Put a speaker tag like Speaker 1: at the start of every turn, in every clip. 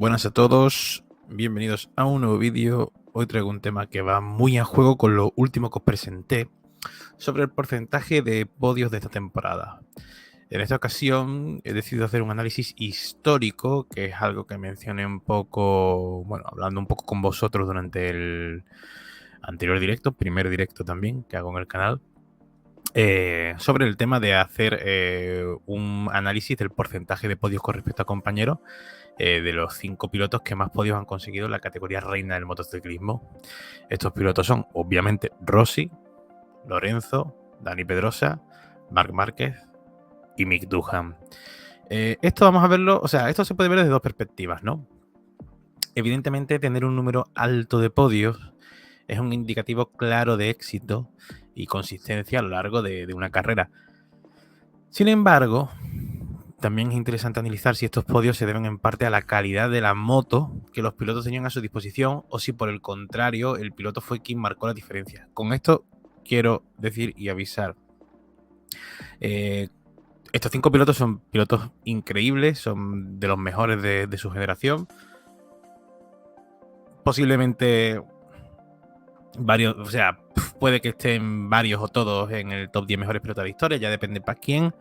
Speaker 1: Buenas a todos, bienvenidos a un nuevo vídeo. Hoy traigo un tema que va muy a juego con lo último que os presenté sobre el porcentaje de podios de esta temporada. En esta ocasión he decidido hacer un análisis histórico, que es algo que mencioné un poco, bueno, hablando un poco con vosotros durante el anterior directo, primer directo también que hago en el canal. Sobre el tema de hacer un análisis del porcentaje de podios con respecto a compañeros de los 5 pilotos que más podios han conseguido en la categoría reina del motociclismo. Estos pilotos son, obviamente, Rossi, Lorenzo, Dani Pedrosa, Marc Márquez y Mick Duhan. Esto vamos a verlo, o sea, esto se puede ver desde dos perspectivas, ¿no? Evidentemente, tener un número alto de podios es un indicativo claro de éxito y consistencia a lo largo de una carrera. Sin embargo, también es interesante analizar si estos podios se deben en parte a la calidad de la moto que los pilotos tenían a su disposición o si por el contrario el piloto fue quien marcó la diferencia. Con esto quiero decir y avisar. Estos 5 pilotos son pilotos increíbles, son de los mejores de su generación. Posiblemente varios, o sea, puede que estén varios o todos en el top 10 mejores pilotos de la historia, ya depende para quién.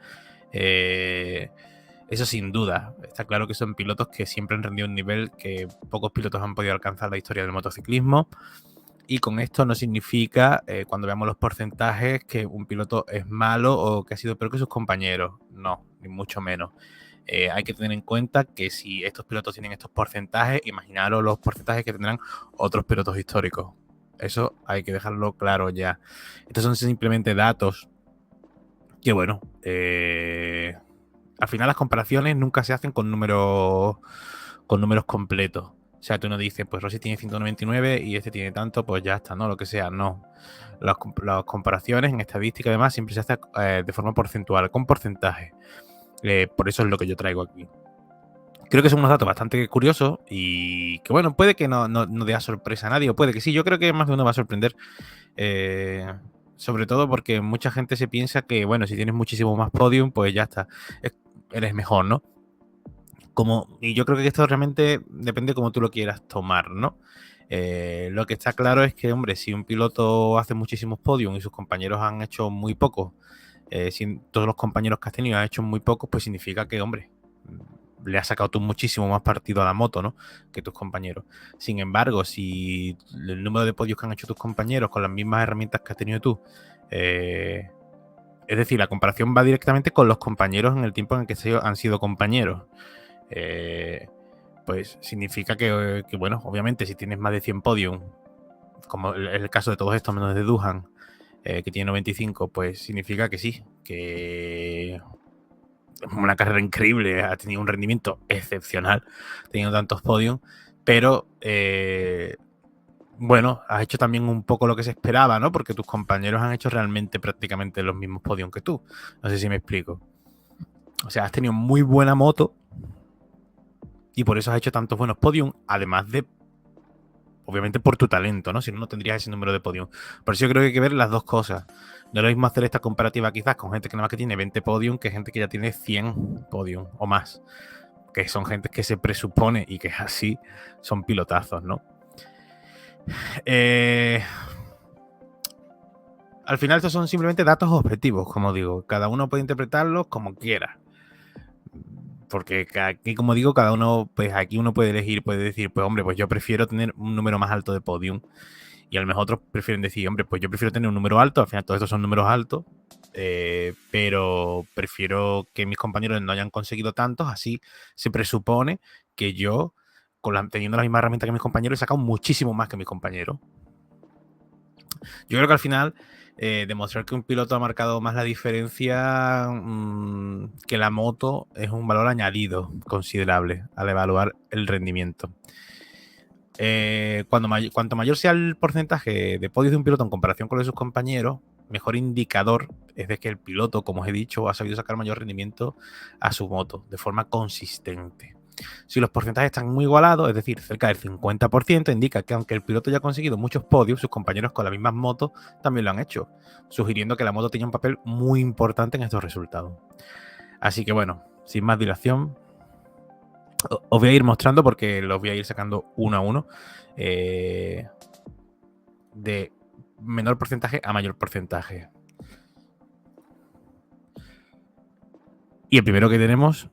Speaker 1: Eso sin duda. Está claro que son pilotos que siempre han rendido un nivel que pocos pilotos han podido alcanzar en la historia del motociclismo. Y con esto no significa, cuando veamos los porcentajes, que un piloto es malo o que ha sido peor que sus compañeros. No, ni mucho menos. Hay que tener en cuenta que si estos pilotos tienen estos porcentajes, imaginaros los porcentajes que tendrán otros pilotos históricos. Eso hay que dejarlo claro ya. Estos son simplemente datos que, bueno, al final las comparaciones nunca se hacen con números completos. O sea, tú no dices, pues Rossi tiene 199 y este tiene tanto, pues ya está, ¿no? Lo que sea, no. Las comparaciones en estadística, además, siempre se hace de forma porcentual, con porcentaje. Por eso es lo que yo traigo aquí. Creo que son unos datos bastante curiosos y que, bueno, puede que no dé sorpresa a nadie, o puede que sí. Yo creo que más de uno va a sorprender. Sobre todo porque mucha gente se piensa que, bueno, si tienes muchísimo más podium, pues ya está. Eres mejor, ¿no? Y yo creo que esto realmente depende de cómo tú lo quieras tomar, ¿no? Lo que está claro es que, hombre, si un piloto hace muchísimos podiums y sus compañeros han hecho muy pocos, si todos los compañeros que has tenido han hecho muy pocos, pues significa que, hombre, le has sacado tú muchísimo más partido a la moto, ¿no? Que tus compañeros. Sin embargo, si el número de podios que han hecho tus compañeros con las mismas herramientas que has tenido tú, es decir, la comparación va directamente con los compañeros en el tiempo en el que han sido compañeros. Pues significa que, bueno, obviamente si tienes más de 100 podium, como es el caso de todos estos menos de Duhan, que tiene 95, pues significa que sí, que es una carrera increíble, ha tenido un rendimiento excepcional, teniendo tantos podiums, pero bueno, has hecho también un poco lo que se esperaba, ¿no? Porque tus compañeros han hecho realmente prácticamente los mismos podiums que tú. No sé si me explico. O sea, has tenido muy buena moto y por eso has hecho tantos buenos podiums, además de, obviamente, por tu talento, ¿no? Si no, no tendrías ese número de podiums. Por eso yo creo que hay que ver las dos cosas. No es lo mismo hacer esta comparativa quizás con gente que nada más que tiene 20 podiums que gente que ya tiene 100 podiums o más. Que son gente que se presupone y que es así, son pilotazos, ¿no? Al final estos son simplemente datos objetivos, como digo. Cada uno puede interpretarlos como quiera. Porque aquí, como digo, cada uno, pues aquí uno puede elegir, puede decir, pues hombre, pues yo prefiero tener un número más alto de podium. Y a lo mejor otros prefieren decir, hombre, pues yo prefiero tener un número alto. Al final todos estos son números altos. Pero prefiero que mis compañeros no hayan conseguido tantos. Así se presupone que yo, teniendo la misma herramienta que mis compañeros, he sacado muchísimo más que mis compañeros. Yo creo que al final demostrar que un piloto ha marcado más la diferencia que la moto es un valor añadido considerable al evaluar el rendimiento. Cuanto mayor sea el porcentaje de podios de un piloto en comparación con los de sus compañeros, mejor indicador es de que el piloto, como os he dicho, ha sabido sacar mayor rendimiento a su moto de forma consistente. Si los porcentajes están muy igualados, es decir, cerca del 50%, indica que aunque el piloto ya ha conseguido muchos podios, sus compañeros con las mismas motos también lo han hecho, sugiriendo que la moto tenía un papel muy importante en estos resultados. Así que bueno, sin más dilación, Os voy a ir mostrando porque los voy a ir sacando uno a uno. De menor porcentaje a mayor porcentaje. Y el primero que tenemos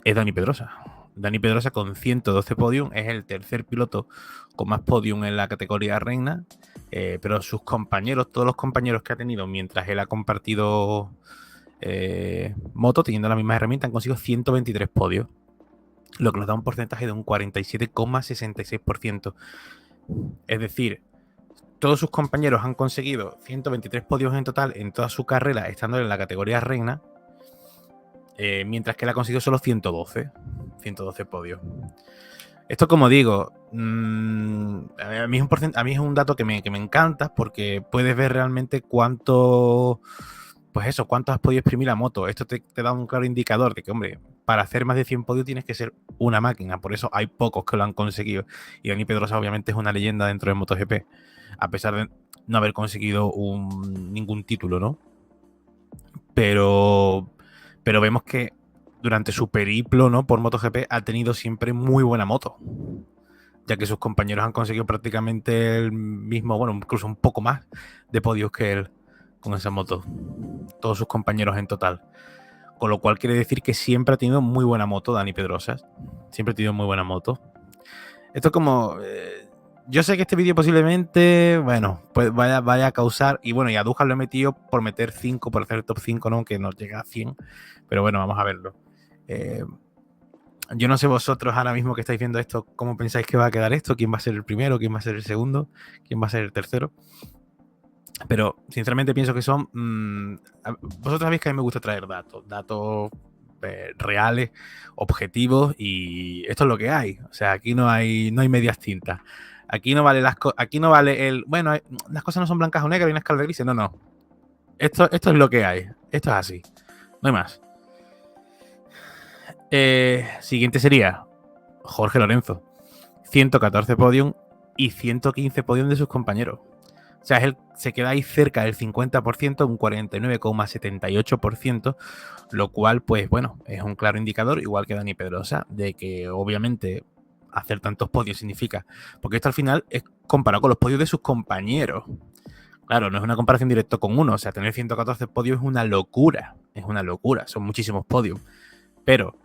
Speaker 1: es Dani Pedrosa. Dani Pedrosa con 112 podium es el tercer piloto con más podium en la categoría reina, pero sus compañeros, todos los compañeros que ha tenido mientras él ha compartido moto, teniendo la misma herramienta, han conseguido 123 podios, lo que nos da un porcentaje de un 47,66%. Es decir, todos sus compañeros han conseguido 123 podios en total en toda su carrera, estando en la categoría reina, mientras que él ha conseguido solo 112 podios. Esto, como digo, a mí es un dato que me encanta, porque puedes ver realmente cuánto has podido exprimir la moto. Esto te da un claro indicador de que, hombre, para hacer más de 100 podios tienes que ser una máquina. Por eso hay pocos que lo han conseguido. Y Dani Pedrosa obviamente es una leyenda dentro de MotoGP, a pesar de no haber conseguido ningún título, ¿no? Pero vemos que durante su periplo, ¿no?, por MotoGP ha tenido siempre muy buena moto, ya que sus compañeros han conseguido prácticamente el mismo, bueno, incluso un poco más de podios que él con esa moto, todos sus compañeros en total. Con lo cual quiere decir que siempre ha tenido muy buena moto Dani Pedrosa. Siempre ha tenido muy buena moto. Esto como... yo sé que este vídeo posiblemente, bueno, pues vaya a causar... Y bueno, y a Dujas lo he metido por meter 5, por hacer el top 5, ¿no?, que nos llega a 100. Pero bueno, vamos a verlo. Yo no sé vosotros ahora mismo que estáis viendo esto, cómo pensáis que va a quedar esto, quién va a ser el primero, quién va a ser el segundo, quién va a ser el tercero. Pero sinceramente pienso que son... vosotros sabéis que a mí me gusta traer datos reales, objetivos, y esto es lo que hay. O sea, aquí no hay medias tintas. Aquí no vale aquí no vale el... Bueno, las cosas no son blancas o negras y una escala de grises. No. Esto es lo que hay. Esto es así. No hay más. Siguiente sería Jorge Lorenzo. 114 podium y 115 podium de sus compañeros. O sea, él se queda ahí cerca del 50%, un 49,78%, lo cual, pues bueno, es un claro indicador, igual que Dani Pedrosa, de que obviamente hacer tantos podios significa... Porque esto al final es comparado con los podios de sus compañeros. Claro, no es una comparación directa con uno. O sea, tener 114 podios es una locura. Es una locura. Son muchísimos podios. Pero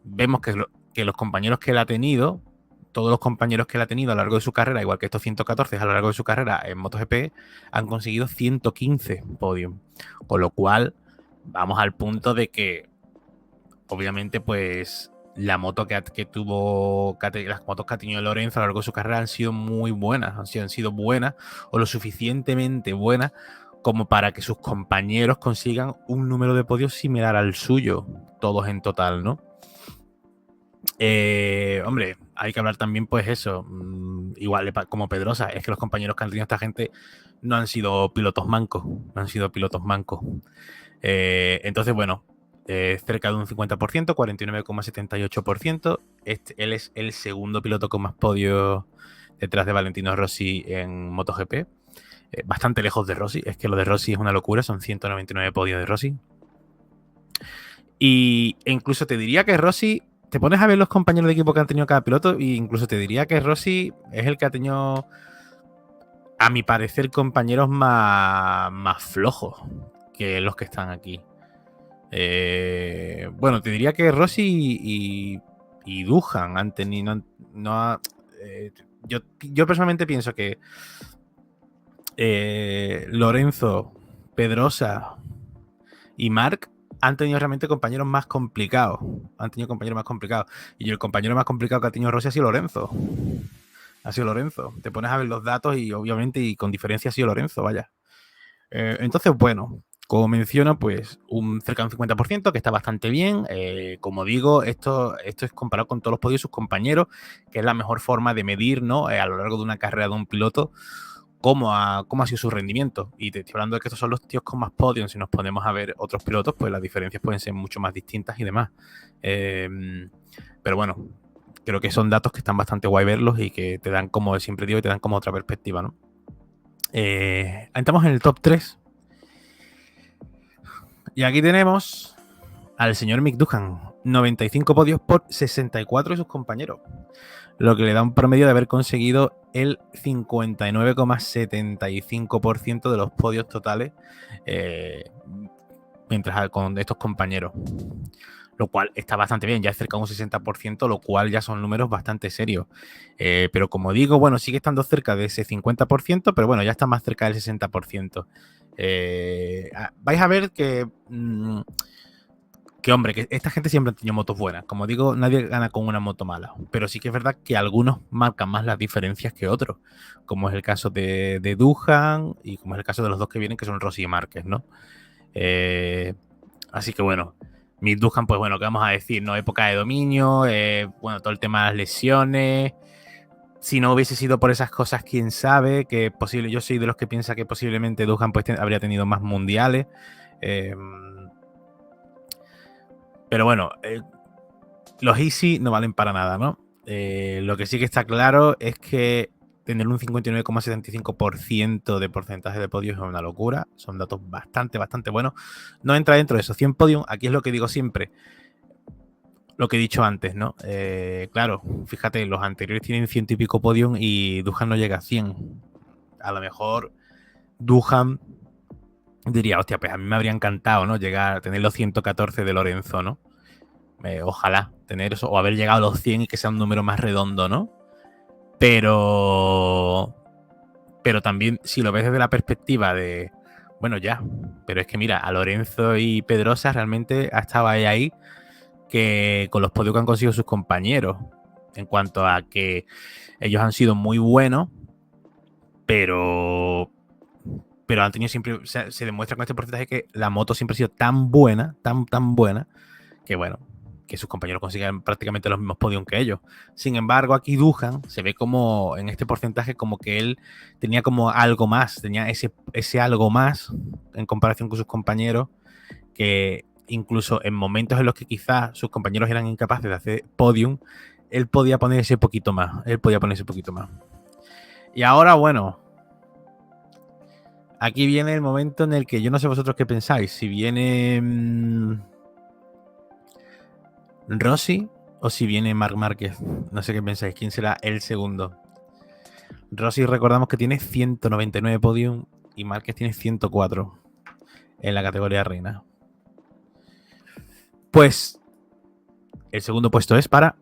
Speaker 1: vemos que los compañeros que él ha tenido, todos los compañeros que él ha tenido a lo largo de su carrera, igual que estos 114 a lo largo de su carrera en MotoGP, han conseguido 115 podios. Con lo cual, vamos al punto de que, obviamente, pues la moto las motos que ha tenido Lorenzo a lo largo de su carrera han sido muy buenas, han sido buenas o lo suficientemente buenas como para que sus compañeros consigan un número de podios similar al suyo, todos en total, ¿no? Hombre, hay que hablar también, pues eso, igual como Pedrosa, es que los compañeros que han tenido esta gente no han sido pilotos mancos, entonces, bueno, cerca de un 50%, 49,78%. Él es el segundo piloto con más podios detrás de Valentino Rossi en MotoGP. Bastante lejos de Rossi, es que lo de Rossi es una locura, son 199 podios de Rossi. E incluso te diría que Rossi, te pones a ver los compañeros de equipo que han tenido cada piloto, e incluso te diría que Rossi es el que ha tenido, a mi parecer, compañeros más flojos que los que están aquí. Bueno, te diría que Rossi y Duhan han tenido... yo personalmente pienso que Lorenzo, Pedrosa y Marc han tenido realmente compañeros más complicados. Y el compañero más complicado que ha tenido Rossi ha sido Lorenzo. Te pones a ver los datos y obviamente, y con diferencia, ha sido Lorenzo, vaya. Entonces, bueno, como menciono, pues cerca de un 50%, que está bastante bien. Como digo, esto es comparado con todos los podios de sus compañeros, que es la mejor forma de medir, ¿no?, a lo largo de una carrera de un piloto, cómo ha sido su rendimiento. Y te estoy hablando de que estos son los tíos con más podios. Si nos ponemos a ver otros pilotos, pues las diferencias pueden ser mucho más distintas y demás. Pero bueno, creo que son datos que están bastante guay verlos y que te dan, como siempre digo, te dan como otra perspectiva, ¿no? Entramos en el top 3. Y aquí tenemos al señor Mick Doohan, 95 podios por 64 de sus compañeros, lo que le da un promedio de haber conseguido el 59,75% de los podios totales mientras con estos compañeros, lo cual está bastante bien, ya es cerca de un 60%, lo cual ya son números bastante serios. Pero como digo, bueno, sigue estando cerca de ese 50%, pero bueno, ya está más cerca del 60%. Vais a ver que hombre, que esta gente siempre ha tenido motos buenas. Como digo, nadie gana con una moto mala. Pero sí que es verdad que algunos marcan más las diferencias que otros. Como es el caso de Doohan y como es el caso de los dos que vienen, que son Rossi y Márquez, ¿no? Así que bueno, Mick Doohan, pues bueno, ¿qué vamos a decir? ¿No? Época de dominio, bueno, todo el tema de las lesiones. Si no hubiese sido por esas cosas, quién sabe, que posible. Yo soy de los que piensa que posiblemente Doohan pues, habría tenido más mundiales. Pero bueno, los easy no valen para nada, ¿no? Lo que sí que está claro es que tener un 59,75% de porcentaje de podios es una locura. Son datos bastante, bastante buenos. No entra dentro de esos 100 podios. Aquí es lo que digo siempre. Lo que he dicho antes, ¿no? Claro, fíjate, los anteriores tienen 100 y pico podium y Doohan no llega a 100. A lo mejor Doohan diría, hostia, pues a mí me habría encantado, ¿no? Llegar a tener los 114 de Lorenzo, ¿no? Ojalá tener eso, o haber llegado a los 100 y que sea un número más redondo, ¿no? Pero también, si lo ves desde la perspectiva de, bueno, ya, pero es que mira, a Lorenzo y Pedrosa realmente ha estado ahí que con los podios que han conseguido sus compañeros, en cuanto a que ellos han sido muy buenos, pero han tenido siempre, se demuestra con este porcentaje que la moto siempre ha sido tan buena, tan buena, que bueno, que sus compañeros consigan prácticamente los mismos podios que ellos. Sin embargo, aquí Doohan se ve como en este porcentaje como que él tenía como algo más, tenía ese algo más en comparación con sus compañeros, que incluso en momentos en los que quizás sus compañeros eran incapaces de hacer podium, él podía poner ese poquito más, Y ahora, bueno, aquí viene el momento en el que yo no sé vosotros qué pensáis, si viene Rossi o si viene Marc Márquez. No sé qué pensáis, ¿quién será el segundo? Rossi recordamos que tiene 199 podium y Márquez tiene 104 en la categoría reina. Pues el segundo puesto es para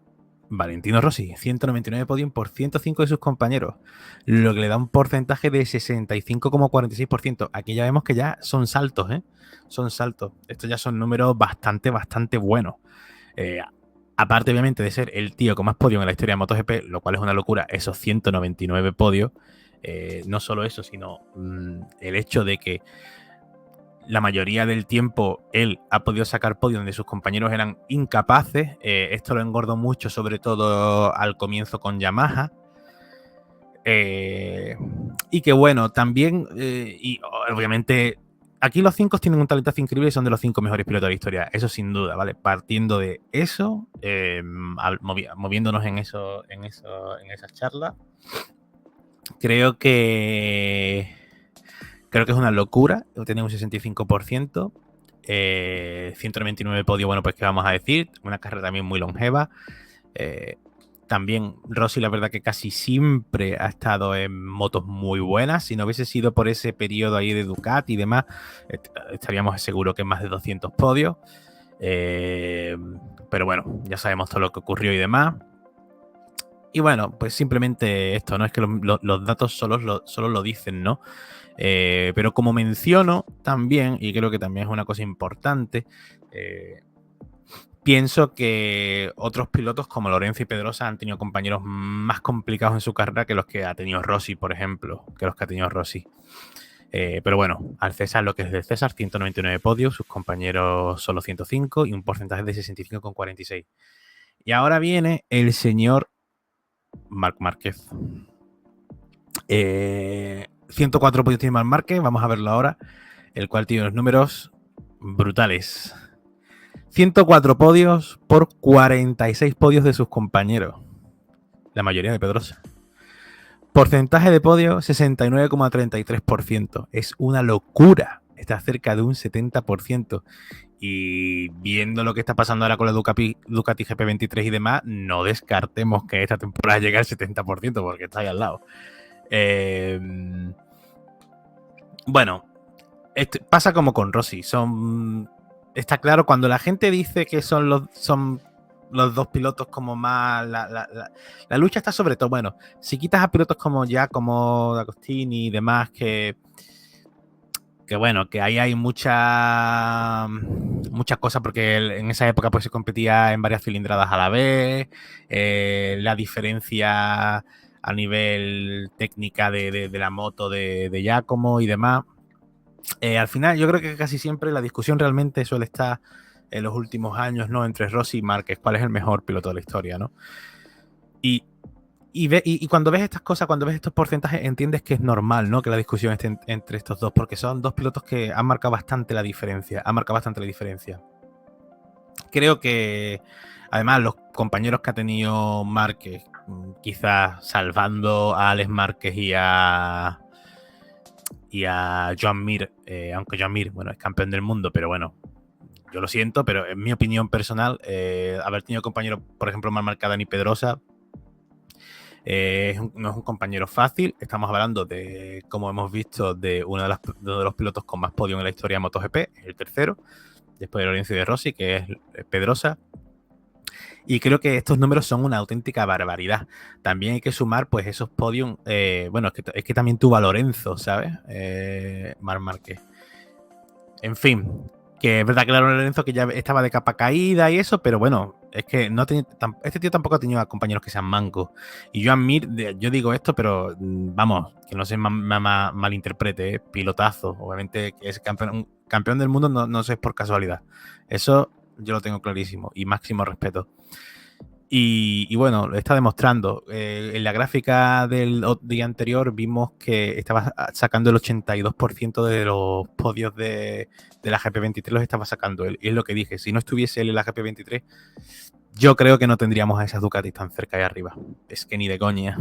Speaker 1: Valentino Rossi, 199 podium por 105 de sus compañeros, lo que le da un porcentaje de 65,46%. Aquí ya vemos que ya son saltos, ¿eh? Son saltos. Estos ya son números bastante, bastante buenos. Aparte, obviamente, de ser el tío con más podios en la historia de MotoGP, lo cual es una locura, esos 199 podios. No solo eso, sino el hecho de que la mayoría del tiempo él ha podido sacar podios donde sus compañeros eran incapaces. Esto lo engordó mucho, sobre todo al comienzo con Yamaha. Y que bueno, también, y obviamente, aquí los 5 tienen un talentazo increíble y son de los 5 mejores pilotos de la historia. Eso sin duda, ¿vale? Partiendo de eso, moviéndonos en esas charlas, creo que es una locura tener un 65%. 199 podios, bueno, pues qué vamos a decir. Una carrera también muy longeva. También Rossi, la verdad que casi siempre ha estado en motos muy buenas. Si no hubiese sido por ese periodo ahí de Ducati y demás, estaríamos seguros que más de 200 podios. Pero bueno, ya sabemos todo lo que ocurrió y demás. Y bueno, pues simplemente esto, ¿no? Es que los datos solo lo dicen, ¿no? Pero como menciono también, y creo que también es una cosa importante, pienso que otros pilotos como Lorenzo y Pedrosa han tenido compañeros más complicados en su carrera que los que ha tenido Rossi, por ejemplo, pero bueno, al César lo que es del César, 199 podios, sus compañeros solo 105 y un porcentaje de 65,46. Y ahora viene el señor Marc Márquez. 104 podios tiene Marc Márquez, vamos a verlo ahora, el cual tiene unos números brutales. 104 podios por 46 podios de sus compañeros, la mayoría de Pedrosa. Porcentaje de podio 69,33%. Es una locura. Está cerca de un 70%. Y viendo lo que está pasando ahora con la Ducati GP23 y demás, no descartemos que esta temporada llegue al 70% porque está ahí al lado. Bueno, pasa como con Rossi. Está claro, cuando la gente dice que son los dos pilotos como más... La lucha está sobre todo, bueno, si quitas a pilotos como D'Agostini y demás, que bueno, que ahí hay muchas cosas porque en esa época pues se competía en varias cilindradas a la vez, la diferencia a nivel técnica de la moto de Giacomo y demás. Al final yo creo que casi siempre la discusión realmente suele estar en los últimos años, ¿no? Entre Rossi y Márquez, cuál es el mejor piloto de la historia, ¿no? Y cuando ves estas cosas, cuando ves estos porcentajes, entiendes que es normal, ¿no? Que la discusión esté entre estos dos, porque son dos pilotos que han marcado bastante la diferencia. Creo que, además, los compañeros que ha tenido Márquez, quizás salvando a Alex Márquez y a Joan Mir, aunque Joan Mir, bueno, es campeón del mundo, pero bueno, yo lo siento, pero en mi opinión personal, haber tenido compañeros, por ejemplo, más marcada Dani Pedrosa, no es un compañero fácil. Estamos hablando de, como hemos visto, de uno de los pilotos con más podio en la historia de MotoGP, el tercero, después de Lorenzo y de Rossi, que es Pedrosa. Y creo que estos números son una auténtica barbaridad. También hay que sumar, pues, esos podios. Bueno, es que también tuvo a Lorenzo, ¿sabes? Marc Márquez. En fin, que es verdad que Lorenzo que ya estaba de capa caída y eso, pero bueno, es que no este tío tampoco ha tenido a compañeros que sean mancos. Y yo yo digo esto, pero vamos, que no se malinterprete, pilotazo. Obviamente que es campeón del mundo, no es por casualidad. Eso yo lo tengo clarísimo y máximo respeto. Y bueno, lo está demostrando. En la gráfica del día anterior vimos que estaba sacando el 82% de los podios de la GP23, los estaba sacando él. Y es lo que dije, si no estuviese él en la GP23, yo creo que no tendríamos a esas Ducatis tan cerca ahí arriba. Es que ni de coña.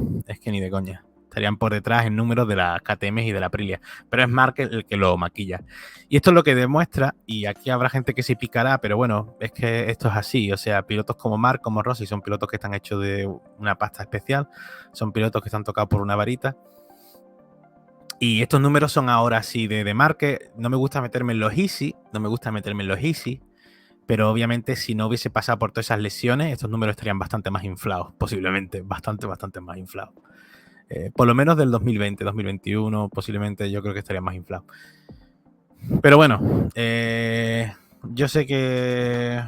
Speaker 1: Estarían por detrás en números de las KTM y de la Aprilia. Pero es Mark el que lo maquilla. Y esto es lo que demuestra, y aquí habrá gente que se picará, pero bueno, es que esto es así. O sea, pilotos como Mark, como Rossi, son pilotos que están hechos de una pasta especial. Son pilotos que están tocados por una varita. Y estos números son ahora sí de Mark. No me gusta meterme en los easy. Pero obviamente si no hubiese pasado por todas esas lesiones, estos números estarían bastante más inflados, posiblemente, bastante más inflados. Por lo menos del 2020, 2021, posiblemente yo creo que estaría más inflado. Pero bueno, yo sé que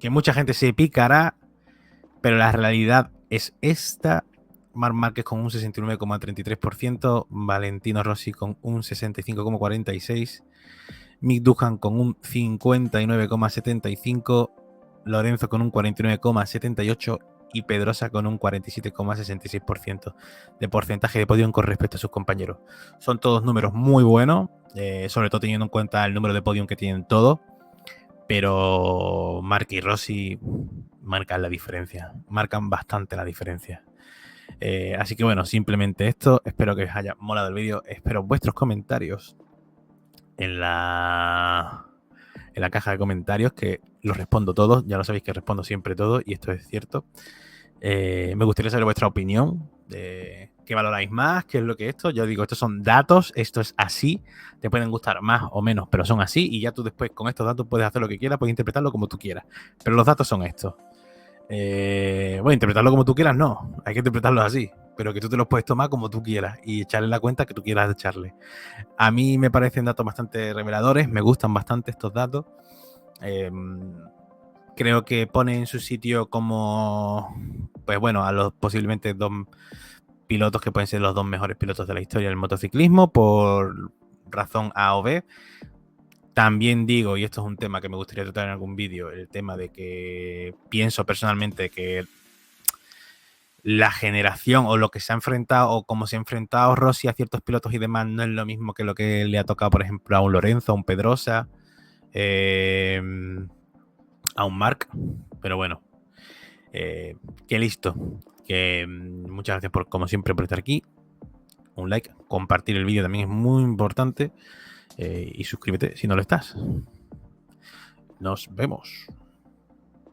Speaker 1: mucha gente se picará, pero la realidad es esta. Marc Márquez con un 69,33%, Valentino Rossi con un 65,46%, Mick Doohan con un 59,75%, Lorenzo con un 49,78% y Pedrosa con un 47,66% de porcentaje de podium con respecto a sus compañeros. Son todos números muy buenos, sobre todo teniendo en cuenta el número de podium que tienen todos, pero Marc y Rossi marcan la diferencia, marcan bastante la diferencia. Así que bueno, simplemente esto. Espero que os haya molado el vídeo. Espero vuestros comentarios en la caja de comentarios, que los respondo todos. Ya lo sabéis que respondo siempre todo y esto es cierto. Me gustaría saber vuestra opinión. ¿Qué valoráis más? ¿Qué es lo que esto? Yo digo, estos son datos, esto es así. Te pueden gustar más o menos, pero son así. Y ya tú después con estos datos puedes hacer lo que quieras, puedes interpretarlo como tú quieras. Pero los datos son estos. Bueno, interpretarlo como tú quieras, no. Hay que interpretarlos así. Pero que tú te los puedes tomar como tú quieras y echarle la cuenta que tú quieras echarle. A mí me parecen datos bastante reveladores. Me gustan bastante estos datos. Creo que pone en su sitio como, pues bueno, a los posiblemente dos pilotos que pueden ser los dos mejores pilotos de la historia del motociclismo por razón A o B. También digo, y esto es un tema que me gustaría tratar en algún vídeo, el tema de que pienso personalmente que la generación o lo que se ha enfrentado o cómo se ha enfrentado Rossi a ciertos pilotos y demás no es lo mismo que lo que le ha tocado, por ejemplo, a un Lorenzo, a un Pedrosa, a un Marc. Pero bueno, que listo. Que muchas gracias por, como siempre, por estar aquí. Un like, compartir el vídeo también es muy importante. y suscríbete si no lo estás. Nos vemos.